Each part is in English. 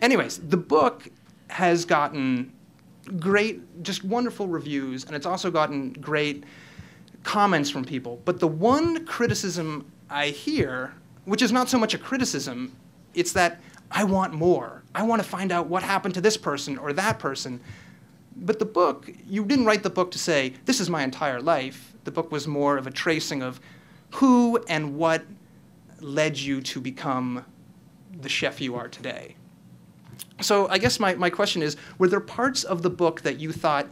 Anyways, the book has gotten great, just wonderful reviews, and it's also gotten great comments from people. But the one criticism I hear, which is not so much a criticism, it's that I want more. I want to find out what happened to this person or that person. But the book, you didn't write the book to say, this is my entire life. The book was more of a tracing of who and what led you to become the chef you are today. So I guess my question is, were there parts of the book that you thought,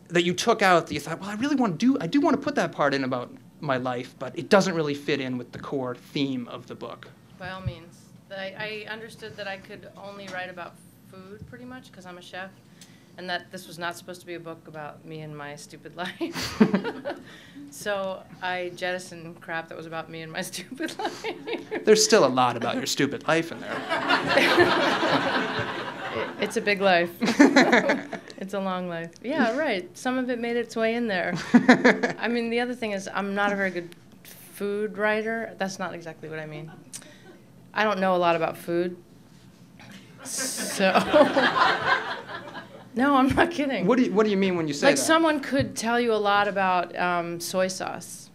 that you took out, that you thought, well, I do want to put that part in about my life, but it doesn't really fit in with the core theme of the book? By all means. I understood that I could only write about food, pretty much, because I'm a chef, and that this was not supposed to be a book about me and my stupid life. So I jettisoned crap that was about me and my stupid life. There's still a lot about your stupid life in there. It's a big life. It's a long life. Yeah, right. Some of it made its way in there. I mean, the other thing is I'm not a very good food writer. That's not exactly what I mean. I don't know a lot about food. So... No, I'm not kidding. What do you mean when you say that? Like, that? someone could tell you a lot about soy sauce,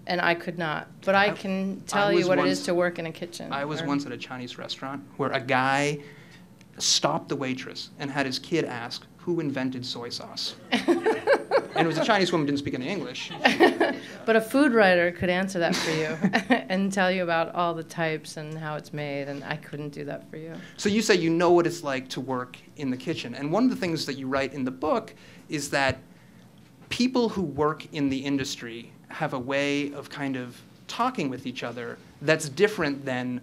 and I could not. But I can tell you what it is to work in a kitchen. I was once at a Chinese restaurant where a guy stopped the waitress and had his kid ask, who invented soy sauce? And it was a Chinese woman who didn't speak any English. But a food writer could answer that for you and tell you about all the types and how it's made, and I couldn't do that for you. So you say you know what it's like to work in the kitchen. And one of the things that you write in the book is that people who work in the industry have a way of kind of talking with each other that's different than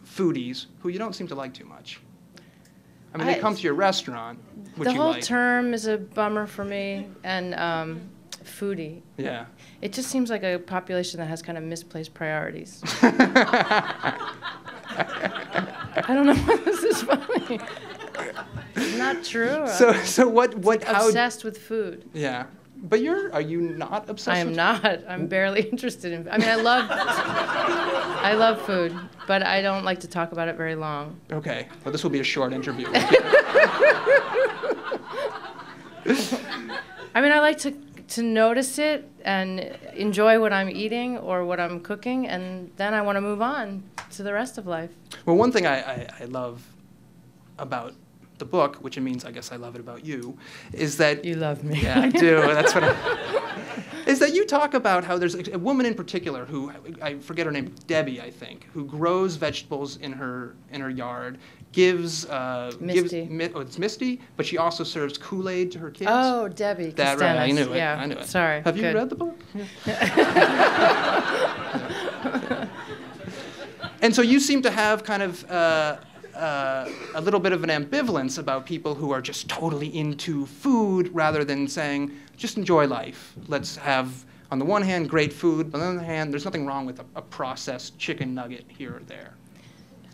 foodies, who you don't seem to like too much. I mean, they come to your restaurant, which you like. The whole term is a bummer for me, and foodie. Yeah. It just seems like a population that has kind of misplaced priorities. I don't know why this is funny. It's not true. So what how obsessed with food. Yeah. But are you not obsessed I am with not. I'm barely interested in, I mean, I love food, but I don't like to talk about it very long. Okay. Well, this will be a short interview. I mean, I like to notice it and enjoy what I'm eating or what I'm cooking, and then I want to move on to the rest of life. Well, one thing I love about the book, which it means I guess I love it about you, is that... You love me. Yeah, I do. That's what is that you talk about how there's a woman in particular who, I forget her name, Debbie, I think, who grows vegetables in her yard, gives... Misty. It's Misty, but she also serves Kool-Aid to her kids. Oh, Debbie. That right, I knew it. Yeah. I knew it. Sorry. Have you Good. read the book? And so you seem to have kind of a little bit of an ambivalence about people who are just totally into food rather than saying, just enjoy life. Let's have, on the one hand, great food, but on the other hand, there's nothing wrong with a processed chicken nugget here or there.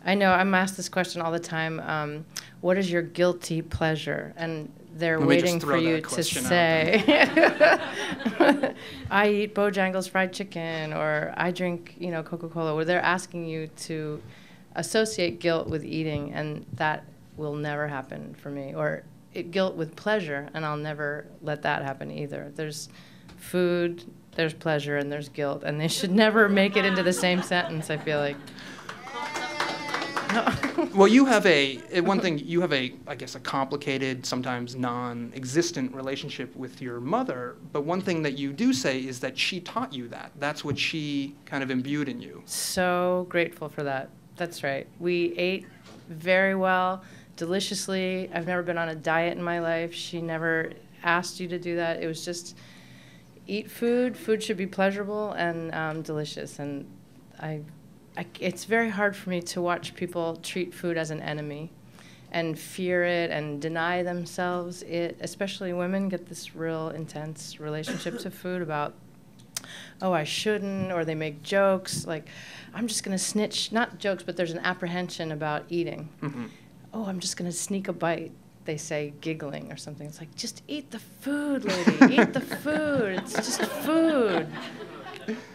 I know, I'm asked this question all the time. What is your guilty pleasure? And they're waiting for you to say, I eat Bojangles fried chicken, or I drink, Coca-Cola, or they're asking you to associate guilt with eating, and that will never happen for me. Or guilt with pleasure, and I'll never let that happen either. There's food, there's pleasure, and there's guilt, and they should never make it into the same sentence, I feel like. Well, you have I guess, a complicated, sometimes non-existent relationship with your mother, but one thing that you do say is that she taught you that. That's what she kind of imbued in you. So grateful for that. That's right. We ate very well, deliciously. I've never been on a diet in my life. She never asked you to do that. It was just eat food. Food should be pleasurable and delicious. And it's very hard for me to watch people treat food as an enemy and fear it and deny themselves it. Especially women get this real intense relationship to food about, oh, I shouldn't, or they make jokes like, I'm just going to snitch, not jokes, but there's an apprehension about eating. Mm-hmm. Oh, I'm just going to sneak a bite, they say, giggling or something. It's like, just eat the food, lady. Eat the food. It's just food.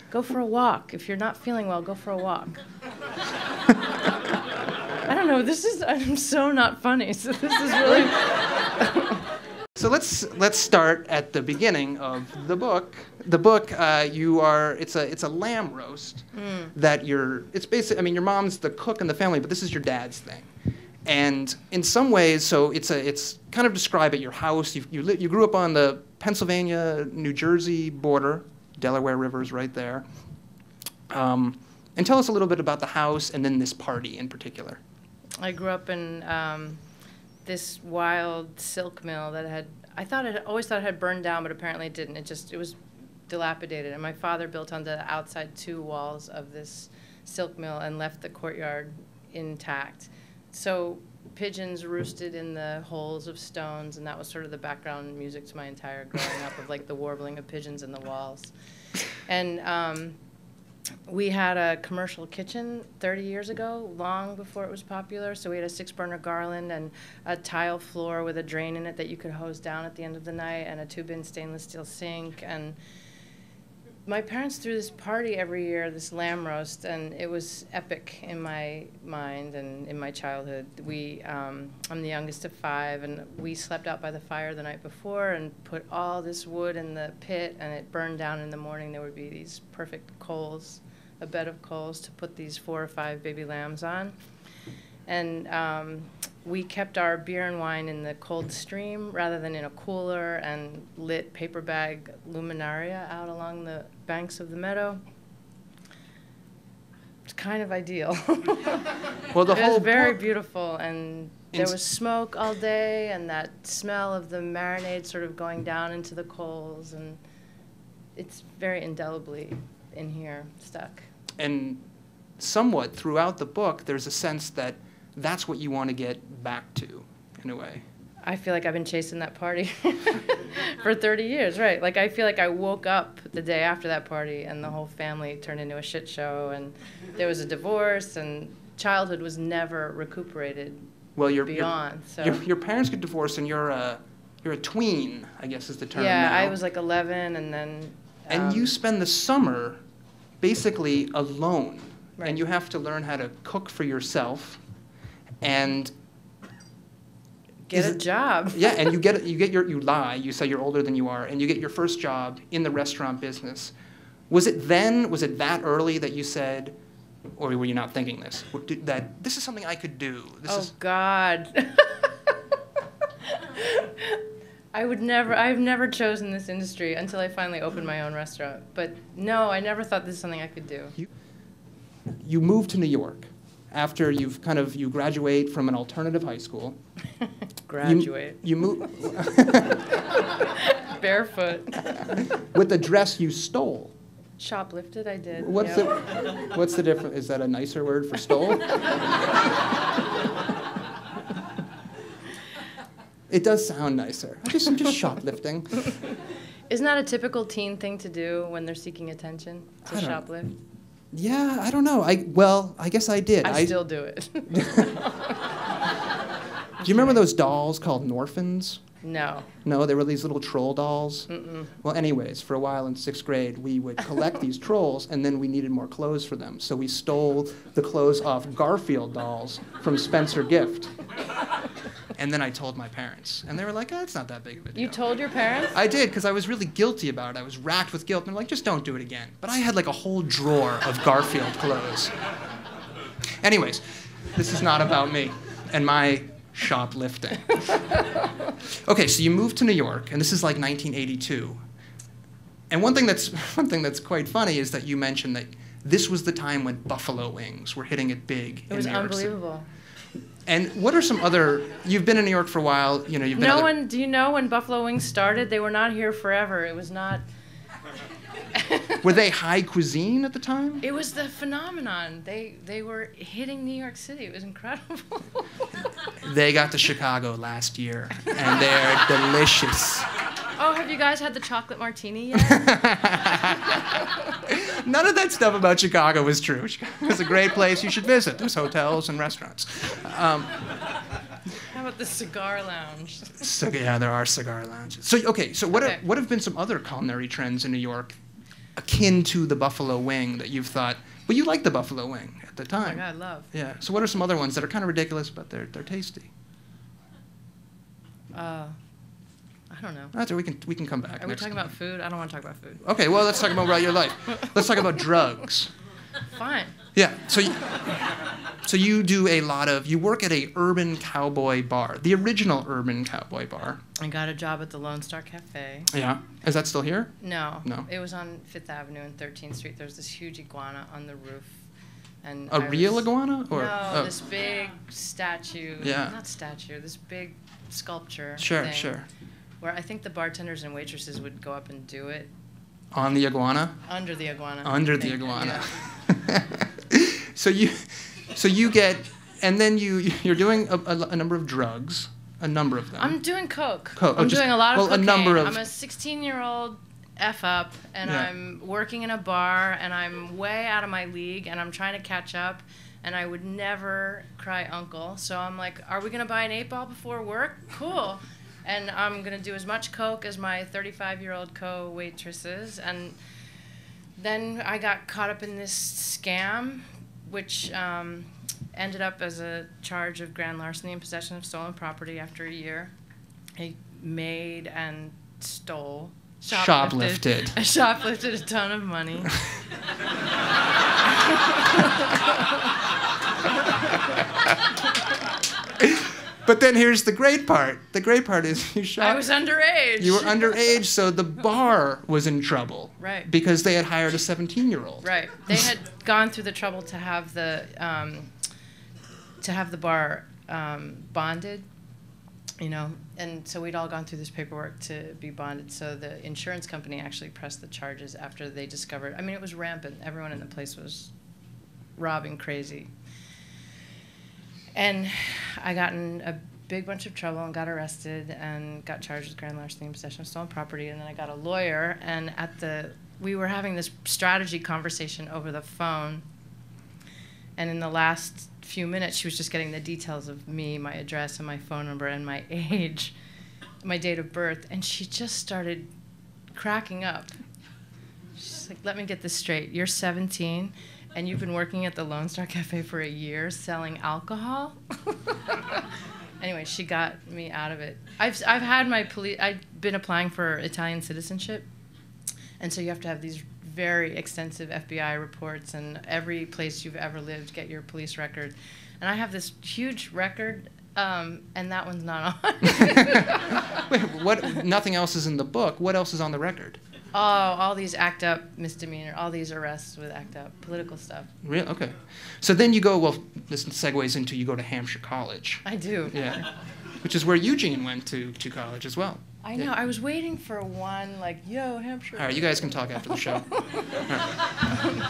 Go for a walk. If you're not feeling well, go for a walk. I don't know. I'm so not funny. So this is really. So let's start at the beginning of the book. The book, it's a lamb roast that it's basically, I mean, your mom's the cook in the family, but this is your dad's thing. And in some ways, so it's kind of describe at your house. You grew up on the Pennsylvania-New Jersey border. Delaware River's right there. And tell us a little bit about the house and then this party in particular. I grew up in this wild silk mill that always thought it had burned down, but apparently it didn't. It was dilapidated. And my father built on the outside 2 walls of this silk mill and left the courtyard intact. So pigeons roosted in the holes of stones, and that was sort of the background music to my entire growing up, of like the warbling of pigeons in the walls. And we had a commercial kitchen 30 years ago, long before it was popular. So we had a 6-burner Garland and a tile floor with a drain in it that you could hose down at the end of the night, and a 2-bin stainless steel sink. And my parents threw this party every year, this lamb roast, and it was epic in my mind and in my childhood. I'm the youngest of 5, and we slept out by the fire the night before and put all this wood in the pit, and it burned down in the morning. There would be these perfect coals, a bed of coals to put these 4 or 5 baby lambs on. And we kept our beer and wine in the cold stream rather than in a cooler, and lit paper bag luminaria out along the banks of the meadow. It's kind of ideal. Well, it was very beautiful, and there was smoke all day, and that smell of the marinade sort of going down into the coals, and it's very indelibly in here stuck. And somewhat throughout the book, there's a sense that that's what you want to get back to, in a way. I feel like I've been chasing that party for 30 years, right? Like, I feel like I woke up the day after that party and the whole family turned into a shit show, and there was a divorce, and childhood was never recuperated beyond. Your parents get divorced, and you're a tween, I guess is the term now. Yeah, I was like 11, and then... and you spend the summer basically alone, right. And you have to learn how to cook for yourself, and get a job. Yeah, and you lie, you say you're older than you are, and you get your first job in the restaurant business. Was it that early that you said, or were you not thinking this, that this is something I could do? God. I've never chosen this industry until I finally opened my own restaurant. But no, I never thought this is something I could do. You moved to New York after you graduate from an alternative high school. Graduate. You move barefoot. With a dress you stole. Shoplifted, I did. What's the difference? Is that a nicer word for stole? It does sound nicer. I'm just shoplifting. Isn't that a typical teen thing to do when they're seeking attention? To shoplift? Yeah, I don't know. I guess I did. I still do it. Do you remember those dolls called Norphins? No. No, they were these little troll dolls? Mm-mm. Well, anyways, for a while in 6th grade, we would collect these trolls, and then we needed more clothes for them. So we stole the clothes off Garfield dolls from Spencer Gift. And then I told my parents, and they were like, it's not that big of a deal. You told your parents? I did, because I was really guilty about it. I was racked with guilt, and they're like, just don't do it again. But I had like a whole drawer of Garfield clothes. Anyways, this is not about me and my shoplifting. Okay, so you moved to New York, and this is like 1982. And one thing that's quite funny is that you mentioned that this was the time when buffalo wings were hitting it big in New York City. It was unbelievable. And what are some other? You've been in New York for a while. You know, you've been. Do you know when buffalo wings started? They were not here forever. It was not. Were they high cuisine at the time? It was the phenomenon. They were hitting New York City. It was incredible. They got to Chicago last year, and they're delicious. Oh, have you guys had the chocolate martini yet? None of that stuff about Chicago was true. It's a great place you should visit. There's hotels and restaurants. How about the cigar lounge? Yeah, there are cigar lounges. So what have been some other culinary trends in New York akin to the buffalo wing that you've thought, But you liked the buffalo wing at the Oh time. my God, love. Yeah. So what are some other ones that are kind of ridiculous, but they're tasty? I don't know. That's we can come back. Are we talking about food? I don't want to talk about food. Okay, well, let's talk about your life. Let's talk about drugs. Fine. Yeah, so you do a lot of, you work at a urban cowboy bar, the original urban cowboy bar. I got a job at the Lone Star Cafe. Yeah. Is that still here? No. No. It was on 5th Avenue and 13th Street. There was this huge iguana on the roof. And A real iguana? Or no, this big statue. Yeah. Not statue, this big sculpture Sure, thing, sure. where I think the bartenders and waitresses would go up and do it. On the iguana? Under the iguana. Under the iguana. Yeah. So you get, and then you're doing a number of drugs, a number of them. I'm doing coke. Coke. I'm doing a lot of cocaine. A number of. I'm a 16-year-old F up, and Yeah. I'm working in a bar, and I'm way out of my league, and I'm trying to catch up, and I would never cry uncle. So I'm like, are we going to buy an 8-ball before work? Cool. And I'm going to do as much coke as my 35-year-old co-waitresses. And then I got caught up in this scam, which ended up as a charge of grand larceny and possession of stolen property after a year. I made and stole. Shoplifted. I shoplifted a ton of money. But then here's the great part. The great part is you shot. I was underage. You were underage, so the bar was in trouble. Right. Because they had hired a 17-year-old. Right. They had gone through the trouble to have the bar bonded, you know, and so we'd all gone through this paperwork to be bonded. So the insurance company actually pressed the charges after they discovered. I mean, it was rampant. Everyone in the place was robbing crazy. And I got in a big bunch of trouble and got arrested and got charged with grand larceny and possession of stolen property. And then I got a lawyer, and we were having this strategy conversation over the phone. And in the last few minutes, she was just getting the details of me, my address and my phone number and my age, my date of birth. And she just started cracking up. She's like, let me get this straight. You're 17. And you've been working at the Lone Star Cafe for a year selling alcohol? Anyway, she got me out of it. I've been applying for Italian citizenship. And so you have to have these very extensive FBI reports, and every place you've ever lived, get your police record. And I have this huge record, and that one's not on. Wait, what? Nothing else is in the book. What else is on the record? Oh, all these act up misdemeanor, all these arrests with act up, political stuff. Really? Okay. So then you go, well, this segues into you go to Hampshire College. I do. Yeah. Which is where Eugene went to college as well. I know. I was waiting for one, like, yo, Hampshire. All right, you guys can talk after the show. Right.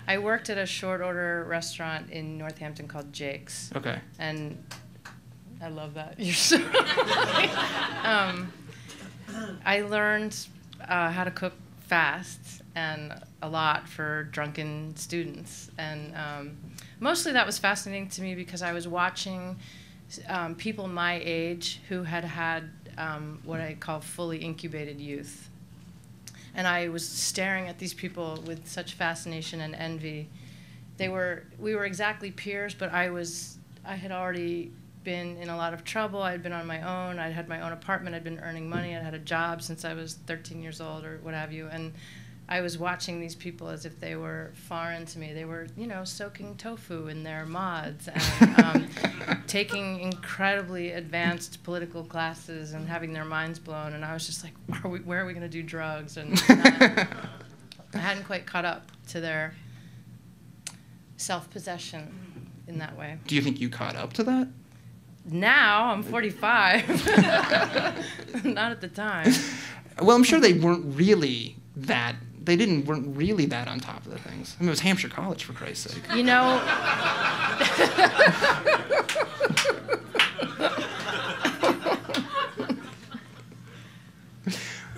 I worked at a short order restaurant in Northampton called Jake's. Okay. And I love that. You're so I learned how to cook fast and a lot for drunken students. And mostly that was fascinating to me because I was watching people my age who had what I call fully incubated youth. And I was staring at these people with such fascination and envy. We were exactly peers, but I had already been in a lot of trouble. I had been on my own. I'd had my own apartment. I'd been earning money. I'd had a job since I was 13 years old or what have you. And I was watching these people as if they were foreign to me. They were, soaking tofu in their mods and taking incredibly advanced political classes and having their minds blown. And I was just like, where are we going to do drugs? And I hadn't quite caught up to their self-possession in that way. Do you think you caught up to that? Now, I'm 45. Not at the time. Well, I'm sure they weren't really that. They weren't really that on top of the things. I mean, it was Hampshire College, for Christ's sake. You know.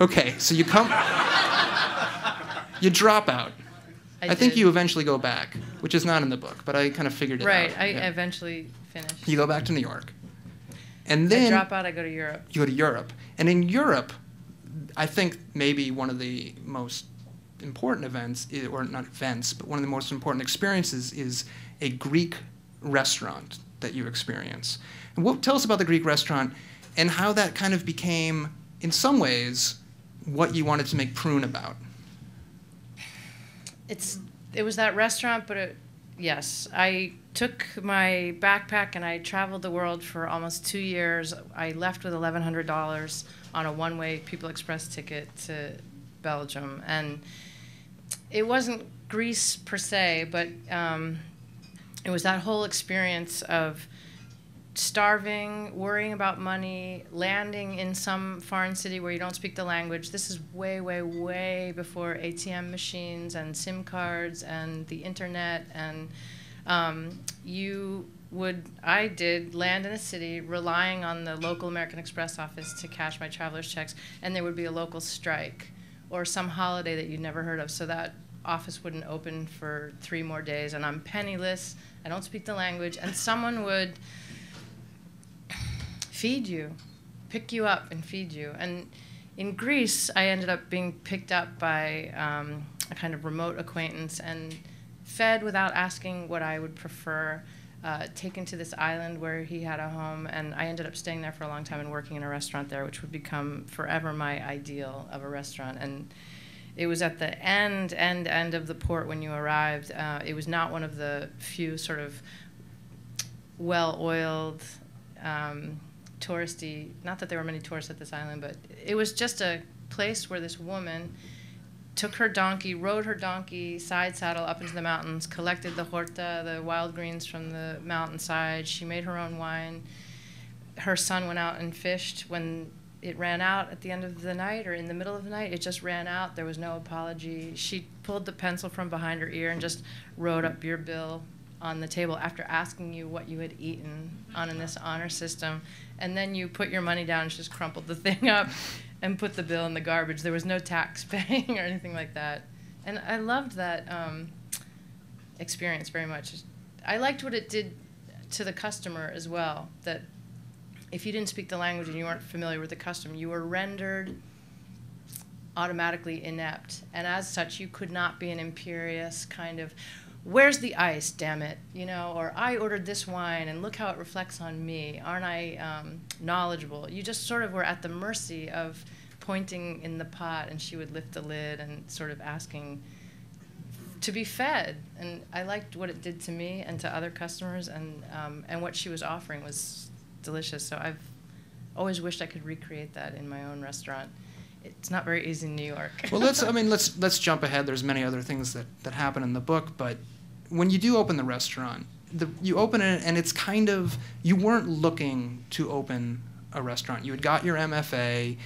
Okay, so you drop out. I think you eventually go back, which is not in the book, but I kind of figured it out. Right, I eventually finished. You go back to New York. And then I drop out, I go to Europe. You go to Europe. And in Europe, I think maybe one of the most important events, or not events, but one of the most important experiences is a Greek restaurant that you experience. And tell us about the Greek restaurant and how that kind of became, in some ways, what you wanted to make Prune about. It was that restaurant, but yes, I took my backpack and I traveled the world for almost 2 years. I left with $1,100 on a one-way People Express ticket to Belgium, and it wasn't Greece per se, but it was that whole experience of starving, worrying about money, landing in some foreign city where you don't speak the language. This is way, way, way before ATM machines and SIM cards and the internet. And I did land in a city relying on the local American Express office to cash my traveler's checks, and there would be a local strike or some holiday that you'd never heard of. So that office wouldn't open for 3 more days, and I'm penniless. I don't speak the language, and someone would feed you, pick you up and feed you. And in Greece, I ended up being picked up by a kind of remote acquaintance and fed without asking what I would prefer, taken to this island where he had a home, and I ended up staying there for a long time and working in a restaurant there, which would become forever my ideal of a restaurant. And it was at the end of the port when you arrived. It was not one of the few sort of well-oiled, touristy, not that there were many tourists at this island, but it was just a place where this woman took her donkey, rode her donkey side saddle up into the mountains, collected the horta, the wild greens from the mountainside. She made her own wine. Her son went out and fished. When it ran out at the end of the night or in the middle of the night, it just ran out. There was no apology. She pulled the pencil from behind her ear and just wrote up your bill on the table after asking you what you had eaten on in this honor system. And then you put your money down and she just crumpled the thing up and put the bill in the garbage. There was no tax paying or anything like that. And I loved that experience very much. I liked what it did to the customer as well, that if you didn't speak the language and you weren't familiar with the custom, you were rendered automatically inept. And as such, you could not be an imperious kind of, where's the ice, damn it, you know, or I ordered this wine and look how it reflects on me. Aren't I knowledgeable? You just sort of were at the mercy of pointing in the pot, and she would lift the lid and sort of asking to be fed. And I liked what it did to me and to other customers, and what she was offering was delicious. So I've always wished I could recreate that in my own restaurant. It's not very easy in New York. Well, let's jump ahead. There's many other things that happen in the book, but when you do open the restaurant, you open it and it's kind of, you weren't looking to open a restaurant. You had got your MFA.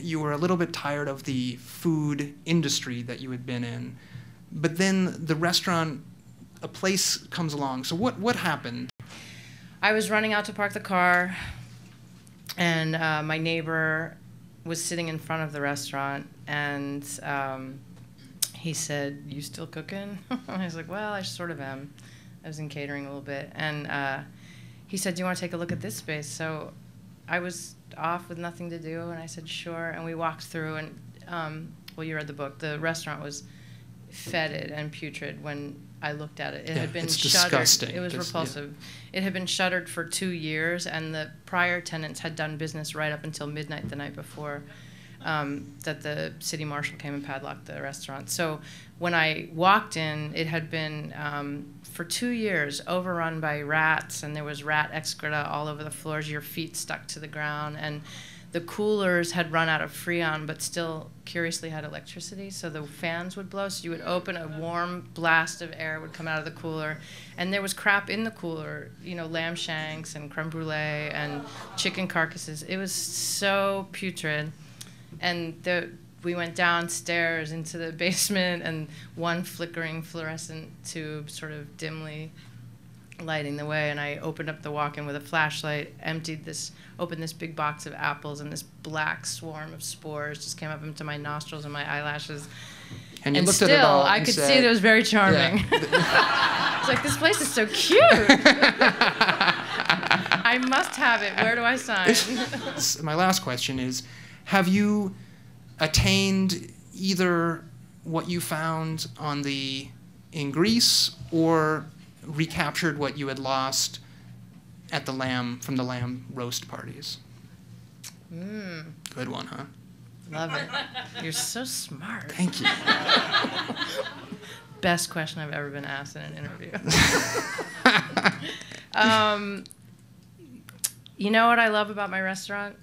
You were a little bit tired of the food industry that you had been in, but then the restaurant, a place comes along. So what happened? I was running out to park the car, and my neighbor was sitting in front of the restaurant, and he said, "You still cooking?" I was like, "Well, I sort of am." I was in catering a little bit, and he said, "Do you want to take a look at this space?" So I was off with nothing to do, and I said, "Sure." And we walked through, and well, you read the book. The restaurant was fetid and putrid when I looked at it. It had been shuttered. Disgusting. It was repulsive. Yeah. It had been shuttered for 2 years, and the prior tenants had done business right up until midnight the night before that the city marshal came and padlocked the restaurant. So when I walked in, it had been, for 2 years, overrun by rats, and there was rat excreta all over the floors, your feet stuck to the ground, and the coolers had run out of Freon, but still curiously had electricity, so the fans would blow. So you would open, a warm blast of air would come out of the cooler, and there was crap in the cooler, you know, lamb shanks and creme brulee and chicken carcasses. It was so putrid. And we went downstairs into the basement, and one flickering fluorescent tube sort of dimly lighting the way, and I opened up the walk-in with a flashlight, opened this big box of apples, and this black swarm of spores just came up into my nostrils and my eyelashes. And you looked still, at it all I and could said, see that it was very charming. Yeah. It's like, this place is so cute. I must have it. Where do I sign? My last question is, have you attained either what you found in Greece, or recaptured what you had lost at from the lamb roast parties? Good one, huh? Love it. You're so smart. Thank you. Best question I've ever been asked in an interview. You know what I love about my restaurant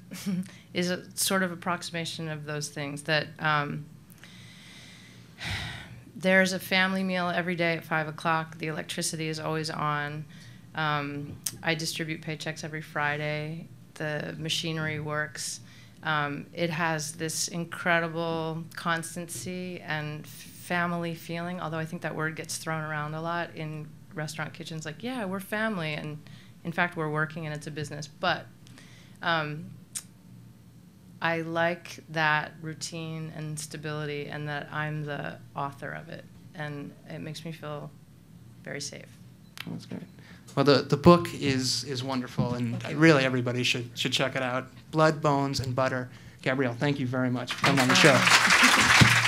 is a sort of approximation of those things, that there's a family meal every day at 5 o'clock. The electricity is always on. I distribute paychecks every Friday. The machinery works. It has this incredible constancy and family feeling, although I think that word gets thrown around a lot in restaurant kitchens, like, yeah, we're family, and in fact, we're working and it's a business. But I like that routine and stability, and that I'm the author of it, and it makes me feel very safe. That's great. Well, the book is wonderful, and really everybody should check it out. Blood, Bones, and Butter. Gabrielle, thank you very much for coming on the show.